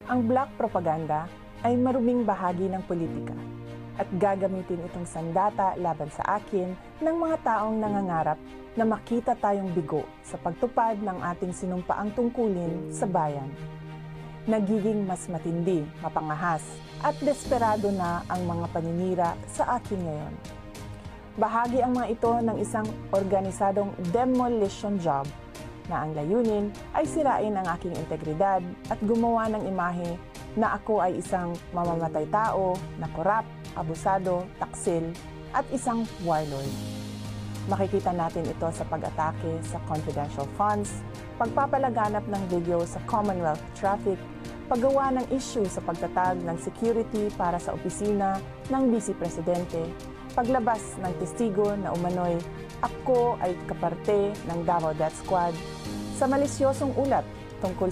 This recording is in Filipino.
Ang black propaganda ay maruming bahagi ng politika at gagamitin itong sandata laban sa akin ng mga taong nangangarap na makita tayong bigo sa pagtupad ng ating sinumpaang tungkulin sa bayan. Nagiging mas matindi, mapangahas at desperado na ang mga paninira sa akin ngayon. Bahagi ang mga ito ng isang organisadong demolition job na ang layunin ay sirain ang aking integridad at gumawa ng imahe na ako ay isang mamamatay tao na korap, abusado, taksil at isang warlord. Makikita natin ito sa pag-atake sa confidential funds, pagpapalaganap ng video sa Commonwealth traffic, paggawa ng issue sa pagtatag ng security para sa opisina ng Vice Presidente, paglabas ng testigo na umano'y ako ay kaparte ng Davao Death Squad, sa malisyosong ulat tungkol sa